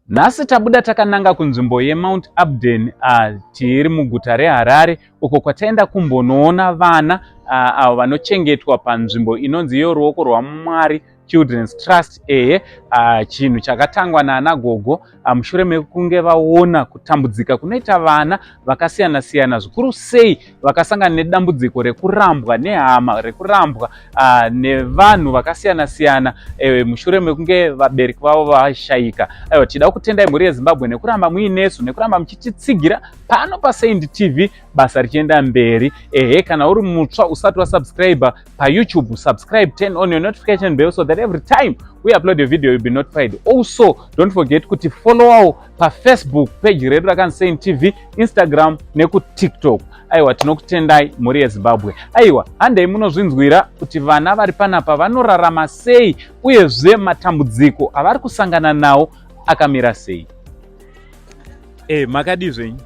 Nhasi tabuda takananga kunzvimbo yeMount Hampden tiri muguta reHarare, uko kwataenda kumbonoona vana avo vanochengetwa panzvimbo inonzi yoruoko rwaMwari Children's Trust. Chinhu chakatangwa naana Gogo mushure mekunge vaona kutambudzika kunoita vana vakasiyana siyana, zvikuru sei vakasangana nedambudziko rekurambwa nehama, rekurambwa nevanhu vakasiyana siyana mushure mekunge vabereki vavo vashayika. Tida kutendai mhuri yeZimbabwe nekuramba muinesu, nekuramba muchititsigira pano paSaint TV, basa richienda mberi. Kana uri mutsva usati wasubscribe paYouTube, subscribe, turn on your notification bell so that every time we upload a video you'll be notified. Also, don't forget kuti follow pa Facebook page redu rakanzi Saint TV, Instagram neku TikTok. Tinokutendai mhuri yeZimbabwe. Handei munozvinzwira kuti vana vari panapa vanorarama sei uyezve matambudziko avari kusangana nawo akamira sei. Makadi zvenyu?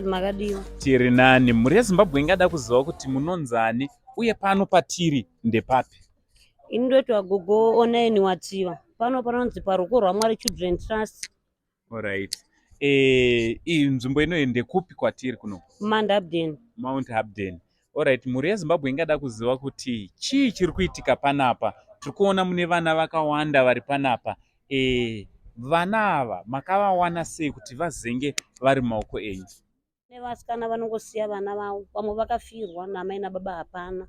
Makadiwa. Tiri nani. Mhuri yeZimbabwe ingada kuziva kuti munonzani uye pano patiri ndepapi? Indoitwa Gogo online wativa. Pano panonzi paruoko rwaMwari Children's Trust. Alright. Nzvimbo inoyi ndekupi kwatiri kuno? Mount Hampden. Alright, mhuri yeZimbabwe ingada kuziva kuti chii chiri kuitika panapa? Tiri kuona mune vana vakawanda vari panapa. Vana ava makavawana sei kuti vazenge vari mumaoko enyu? Nevasikana vanongosiya vana vavo, vamwe vakafirwa namai nababa hapana.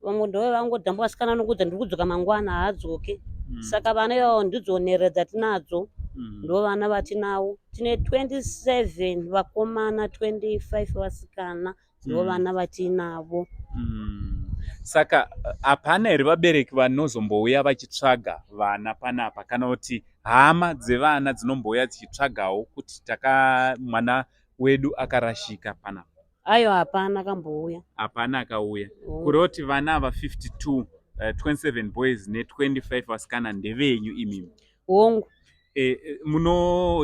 Vamwe ndo vangodhamba vasikana vanokudza ndiri kudzoka mangwana haadzoke. Saka vana ivavo ndidzo nherera dzatinadzo. Ndo vana vatinawo. Tine 27 vakomana, 25 vasikana. Ndo vana vatinavo. Saka hapana here vabereki vanozombouya vachitsvaga vana panapa, kana kuti hama dzevana dzinombouya dzichitsvagawo kuti mwana wedu akarashika panapa? Hapana akambouya. Hapana akauya. Kureva kuti vana ava 52, 27 boys ne25 vasikana ndevenyu imimi? Hongu.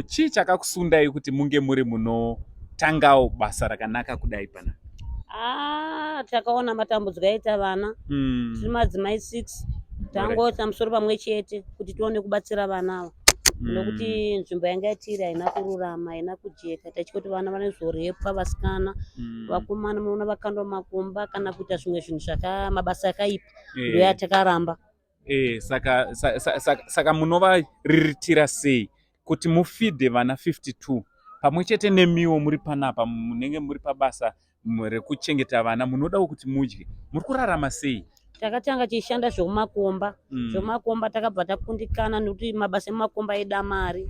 Chii chakakusundai kuti munge muri munotangawo basa rakanaka kudai panapa? Takaona matambudziko aita vana. Tiri madzimai 6. Tangoita musoro pamwe chete kuti tione kubatsira vana ava. Nokuti nzvimbo yanga yatiri haina kururama, haina kujeka. Tachikuti vana vanozorepwa vasikana. Vakomana munoona vakandwa makomba kana kuita zvimwe zvinhu mabasa akaipa. Ndo yatakaramba. Saka munovariritira sei kuti mufidhe vana 52 pamwe chete nemiwo muri panapa munenge muri pabasa rekuchengeta vana, munodawo kuti mudye, muri kurarama sei? Takatanga tichishanda zvomumakomba. Zvomumakomba takabva takundikana nekuti mabasa emumakomba aida mari.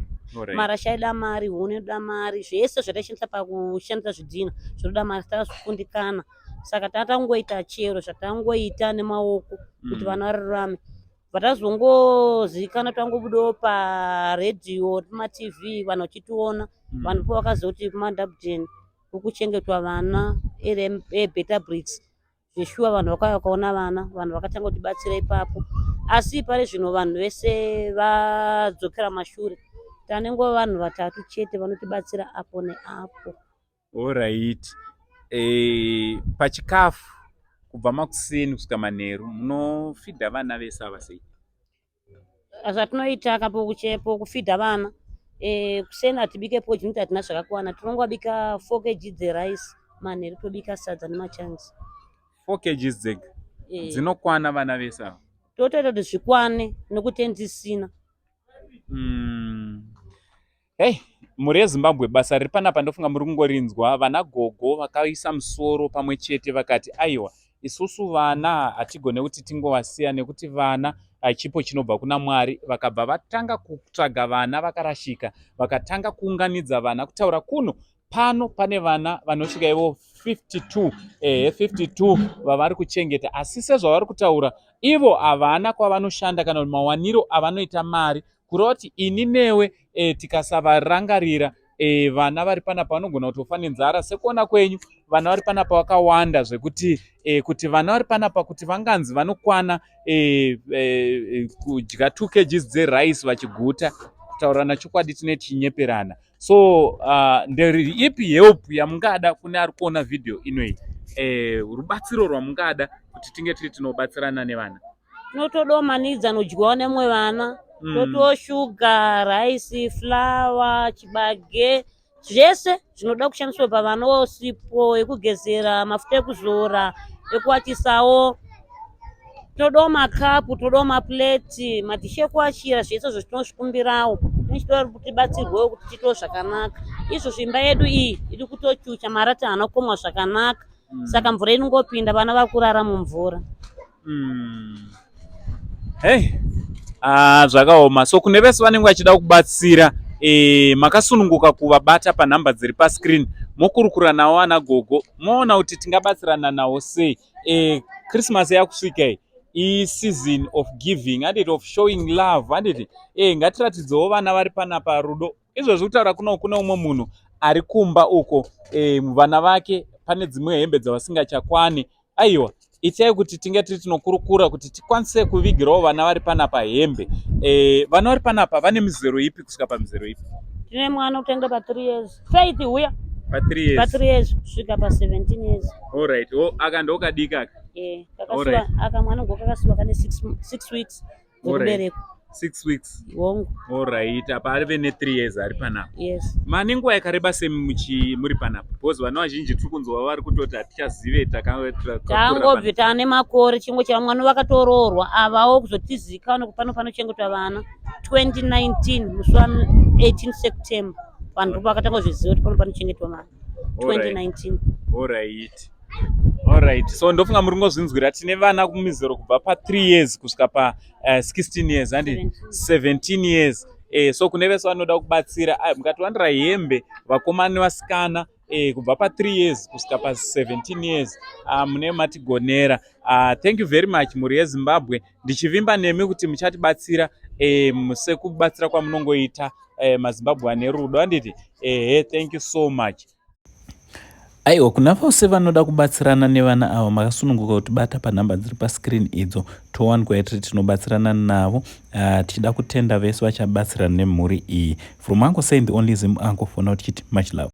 Marasha aida mari, huni inoda mari, zvese zvataishandisa pakushandisa zvidhina zvinoda mari. Takazvikundikana. Saka tatangoita chero zvatangoita nemaoko kuti vana vararame. Vatazongozikana tangobudawo paredhiyo, pamaTV, vanhu vachitiona. Vanhu po vakaziva kuti Mount Hampden kuchengetwa vana better bricks. Zveshuwa vanhu vakauya vakaona vana, vanhu vakatanga kutibatsira ipapo. Asi pari zvino vanhu vese vadzokera mashure. Tanengo vanhu 3 chete vanotibatsira apo neapo. Alright. Pachikafu kubva makuseni kusvika manheru munofidha vana vese ava sei? Zvatinoita pokufidha vana, kuseni hatibike podyi nekuti hatina zvakakwana. Tinongobika 4 kg dzerice, manheru tobika sadza nemachanzi. 4 kg dzega dzinokwana vana vese ava? Totoita kuti zvikwane nokuti ndisina. Mhuri yeZimbabwe, basa riri panapa ndofunga muri kungorinzwa. Vana Gogo vakaisa musoro pamwe chete vakati isusu vana hatigone kuti tingovasiya nekuti vana chipo chinobva kuna Mwari. Vakabva vatanga kutsvaga vana vakarashika, vakatanga kuunganidza vana kutaura kuno pano pane vana vanosvika ivo 52 vavari kuchengeta. Asi sezvavari kutaura ivo havana kwavanoshanda kana mawaniro avanoita mari, kureva kuti ini newe tikasavarangarira vana vari panapa vanogona kutofa nenzara. Sekuona kwenyu vana vari panapa vakawanda zvekuti kuti vana vari panapa kuti vanganzi vanokwana kudya 2 kg dzerice vachiguta, kutaurana chokwadi tine tichinyeperana. So nderi ipi help yamungada kune ari kuona video inoyi? Rubatsiro rwamungada kuti tinge tiri tinobatsirana nevana? Notodomanidza nodyiwa nemwe vana. totoshuga, raisi, flawa, chibage, zvese zvinoda kushandiswa pavanawo, sipo ekugezera, mafuta ekuzora, ekuwatisawo. Todawo makapu, todawo mapuleti, madhishi ekuachira, zvese izvo tinozvikumbirawo. Tinochida kuti tibatsirwewo kuti tiitewo zvakanaka. Izvozvo imba yedu iyi iri kutochucha, marata haana kukomwa zvakanaka. Saka mvura inongopinda, vana vari kurara mumvura. Hey, zvakaoma. So kune vese vanenge vachida kubatsira, makasununguka kuvabata panhamba dziri pascreen, mokurukura nawo ana Gogo, moona kuti tingabatsirana nawo sei. Christmas yakusvika iyi, season of giving, of showing love, ngatiratidzewo vana vari panapa rudo. Izvozvi kutaura kuna umwe munhu ari kumba uko, vana vake pane dzimwe hembe dzavasingachakwani. Aiwa, itai kuti tinge tiri tinokurukura kuti tikwanise kuvigirawo vana vari panapa hembe. Vana vari panapa vane mizero ipi kusvika pamizero ipi? Tine mwana kutanga pa3 years. Faith huya. Pa3 years. Pa3 years kusvika pa17 years. All right. Akandoka dika. Kakasiwa akamwana kakasiwa kane 6 weeks. Kubereka. 6 weeks. Wongo. All right. Apa ari ne 3 years ari panapa. Yes. Mani nguva yakareba muri panapa. Because vana vazhinji tiri kunzwa vari kutoti hatichazive tangobve tane makore chingwe chamwana vakatoroorwa avawo kuzotizikana kupano panochengetwa vana 2019 musi wa 18 September vanhu vakatanga kuzviziva kuti pano panochengetwa vana 2019. All right. So ndofunga muri ngozvinzwira tine vana kumizero kubva pa3 years kusvika pa16 years and 17 years. So kune vese vanoda kubatsira mukatiwanira hembe vakomana vasikana kubva pa3 years kusvika pa17 years mune matigonera. Thank you very much muri yeZimbabwe. Ndichivimba nemi kuti muchatibatsira sekubatsira kwamunongoita maZimbabwe ane rudo anditi. Thank you so much. Aiwa, kuna vose vanoda kubatsirana nevana ava makasununguka kuti bata panhamba dziri pascreen idzo towana kwaitiri tinobatsirana navo. Tichida kutenda vese vachabatsirana nemhuri iyi. From Uncle saying the only Zim Uncle for now, much love.